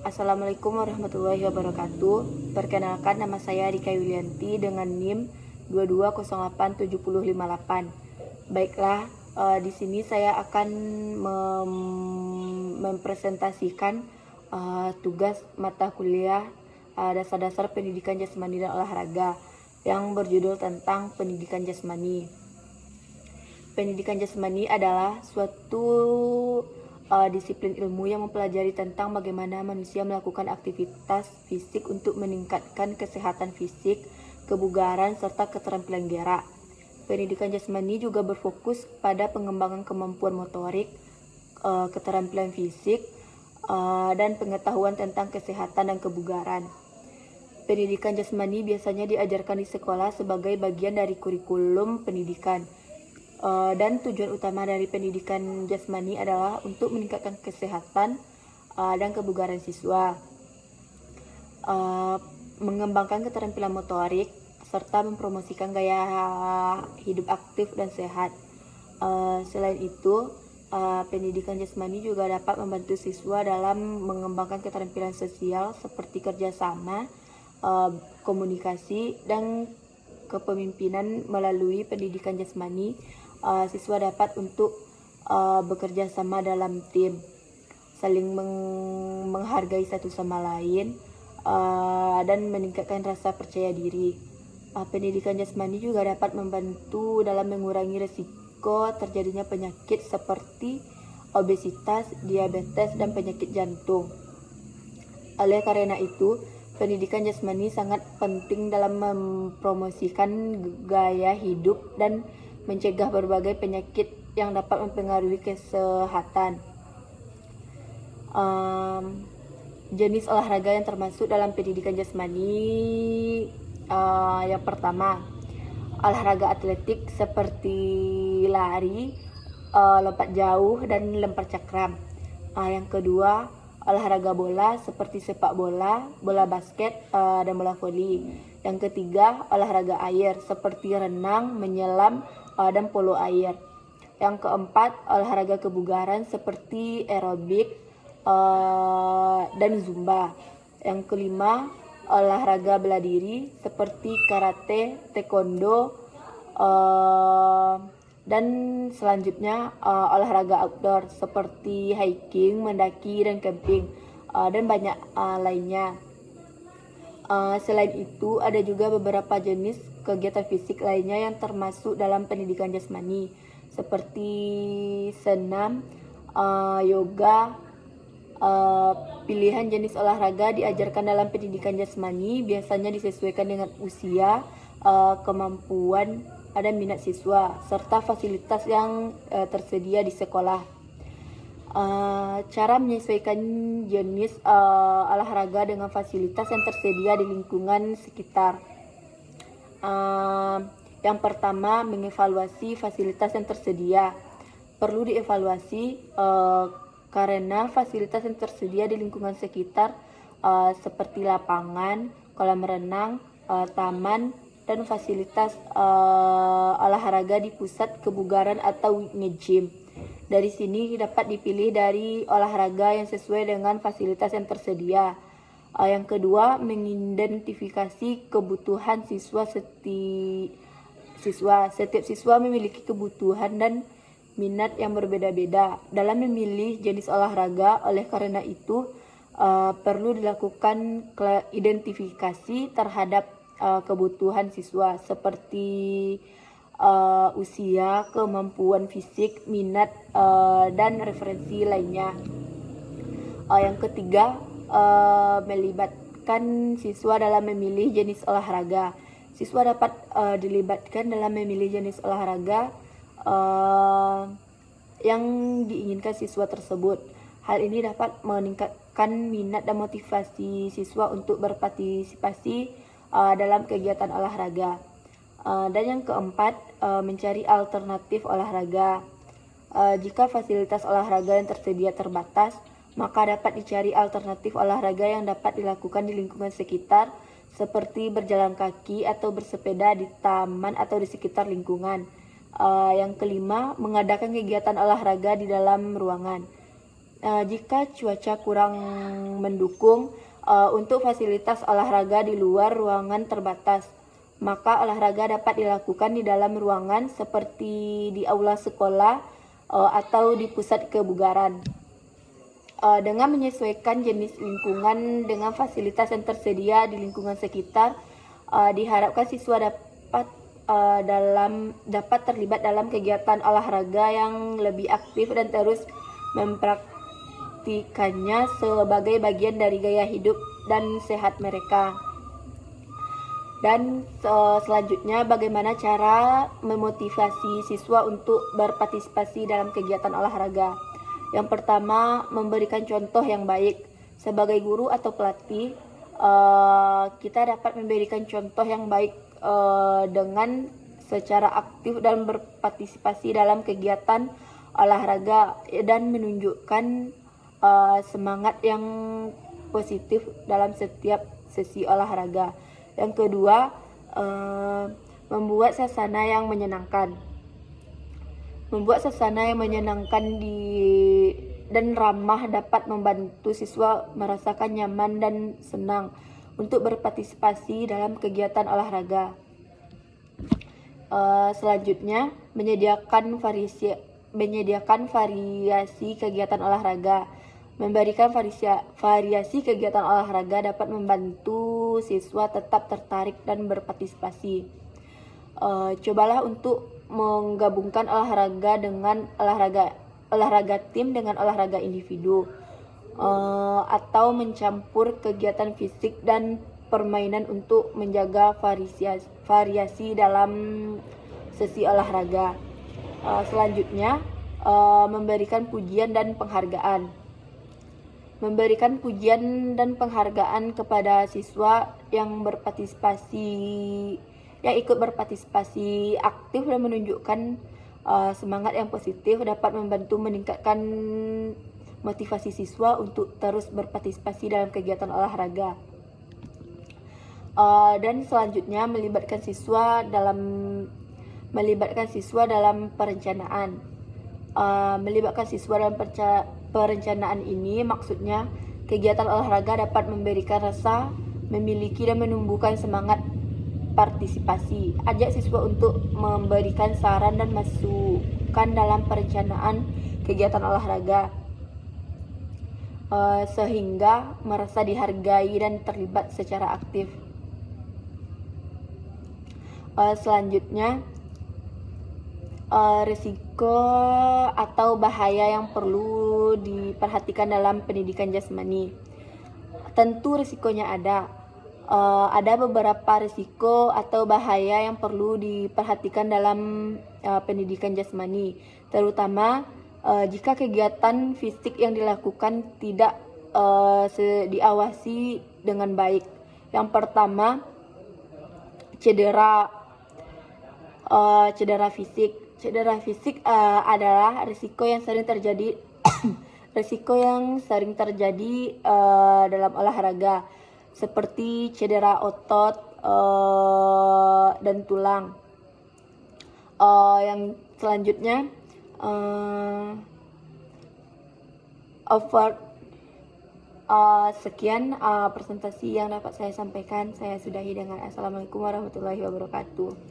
Assalamualaikum warahmatullahi wabarakatuh. Perkenalkan, nama saya Rika Yulianti dengan NIM 2208758. Baiklah, di sini saya akan mempresentasikan tugas mata kuliah dasar-dasar pendidikan jasmani dan olahraga yang berjudul tentang pendidikan jasmani. Pendidikan jasmani adalah suatu disiplin ilmu yang mempelajari tentang bagaimana manusia melakukan aktivitas fisik untuk meningkatkan kesehatan fisik, kebugaran, serta keterampilan gerak. Pendidikan jasmani juga berfokus pada pengembangan kemampuan motorik, keterampilan fisik, dan pengetahuan tentang kesehatan dan kebugaran. Pendidikan jasmani biasanya diajarkan di sekolah sebagai bagian dari kurikulum pendidikan. Dan tujuan utama dari pendidikan jasmani adalah untuk meningkatkan kesehatan dan kebugaran siswa, mengembangkan keterampilan motorik, serta mempromosikan gaya hidup aktif dan sehat. Selain itu, pendidikan jasmani juga dapat membantu siswa dalam mengembangkan keterampilan sosial seperti kerjasama, komunikasi, dan kepemimpinan. Melalui pendidikan jasmani, siswa dapat untuk bekerja sama dalam tim, saling menghargai satu sama lain, dan meningkatkan rasa percaya diri. Pendidikan jasmani juga dapat membantu dalam mengurangi risiko terjadinya penyakit seperti obesitas, diabetes, dan penyakit jantung. Oleh karena itu, pendidikan jasmani sangat penting dalam mempromosikan gaya hidup dan mencegah berbagai penyakit yang dapat mempengaruhi kesehatan. Jenis olahraga yang termasuk dalam pendidikan jasmani, yang pertama, olahraga atletik seperti lari, lompat jauh, dan lempar cakram. Yang kedua, olahraga bola seperti sepak bola, bola basket, dan bola voli. Yang ketiga, olahraga air seperti renang, menyelam, dan polo air. Yang keempat, olahraga kebugaran seperti aerobik dan zumba. Yang kelima, olahraga bela diri seperti karate, taekwondo, dan selanjutnya olahraga outdoor seperti hiking, mendaki, dan camping, dan banyak lainnya. Selain itu, ada juga beberapa jenis kegiatan fisik lainnya yang termasuk dalam pendidikan jasmani, seperti senam, yoga. Pilihan jenis olahraga diajarkan dalam pendidikan jasmani biasanya disesuaikan dengan usia, kemampuan, dan minat siswa, serta fasilitas yang tersedia di sekolah. Cara menyesuaikan jenis olahraga dengan fasilitas yang tersedia di lingkungan sekitar. Yang pertama, mengevaluasi fasilitas yang tersedia. Perlu dievaluasi karena fasilitas yang tersedia di lingkungan sekitar seperti lapangan, kolam renang, taman, dan fasilitas olahraga di pusat kebugaran atau nge-gym. Dari sini dapat dipilih dari olahraga yang sesuai dengan fasilitas yang tersedia. Yang kedua, mengidentifikasi kebutuhan siswa. Setiap siswa memiliki kebutuhan dan minat yang berbeda-beda dalam memilih jenis olahraga. Oleh karena itu, perlu dilakukan identifikasi terhadap kebutuhan siswa seperti usia, kemampuan fisik, minat, dan referensi lainnya. Yang ketiga, melibatkan siswa dalam memilih jenis olahraga. Siswa dapat dilibatkan dalam memilih jenis olahraga yang diinginkan siswa tersebut. Hal ini dapat meningkatkan minat dan motivasi siswa untuk berpartisipasi dalam kegiatan olahraga. Dan yang keempat, mencari alternatif olahraga. Jika fasilitas olahraga yang tersedia terbatas, maka dapat dicari alternatif olahraga yang dapat dilakukan di lingkungan sekitar, seperti berjalan kaki atau bersepeda di taman atau di sekitar lingkungan. Yang kelima, mengadakan kegiatan olahraga di dalam ruangan. jika cuaca kurang mendukung untuk fasilitas olahraga di luar ruangan terbatas, maka olahraga dapat dilakukan di dalam ruangan seperti di aula sekolah atau di pusat kebugaran. Dengan menyesuaikan jenis lingkungan dengan fasilitas yang tersedia di lingkungan sekitar, diharapkan siswa dapat terlibat dalam kegiatan olahraga yang lebih aktif dan terus mempraktikannya sebagai bagian dari gaya hidup dan sehat mereka. Dan selanjutnya, bagaimana cara memotivasi siswa untuk berpartisipasi dalam kegiatan olahraga? Yang pertama, memberikan contoh yang baik. Sebagai guru atau pelatih, kita dapat memberikan contoh yang baik dengan secara aktif dan berpartisipasi dalam kegiatan olahraga dan menunjukkan semangat yang positif dalam setiap sesi olahraga. Yang kedua, membuat suasana yang menyenangkan. Membuat suasana yang menyenangkan dan ramah dapat membantu siswa merasakan nyaman dan senang untuk berpartisipasi dalam kegiatan olahraga. Selanjutnya, menyediakan variasi kegiatan olahraga. Memberikan variasi kegiatan olahraga dapat membantu siswa tetap tertarik dan berpartisipasi. Cobalah untuk menggabungkan olahraga tim dengan olahraga individu, atau mencampur kegiatan fisik dan permainan untuk menjaga variasi dalam sesi olahraga. Selanjutnya, memberikan pujian dan penghargaan. Memberikan pujian dan penghargaan kepada siswa yang ikut berpartisipasi aktif dan menunjukkan semangat yang positif dapat membantu meningkatkan motivasi siswa untuk terus berpartisipasi dalam kegiatan olahraga. Dan selanjutnya, melibatkan siswa dalam perencanaan. Melibatkan siswa dalam perencanaan ini maksudnya kegiatan olahraga dapat memberikan rasa memiliki dan menumbuhkan semangat partisipasi. Ajak siswa untuk memberikan saran dan masukan dalam perencanaan kegiatan olahraga, sehingga merasa dihargai dan terlibat secara aktif. Selanjutnya, risiko atau bahaya yang perlu diperhatikan dalam pendidikan jasmani. Tentu risikonya ada. Ada beberapa risiko atau bahaya yang perlu diperhatikan dalam pendidikan jasmani, terutama jika kegiatan fisik yang dilakukan tidak diawasi dengan baik. Yang pertama, cedera fisik. Cedera fisik adalah risiko yang sering terjadi dalam olahraga, seperti cedera otot dan tulang. Yang selanjutnya, sekian presentasi yang dapat saya sampaikan. Saya sudahi dengan Assalamualaikum warahmatullahi wabarakatuh.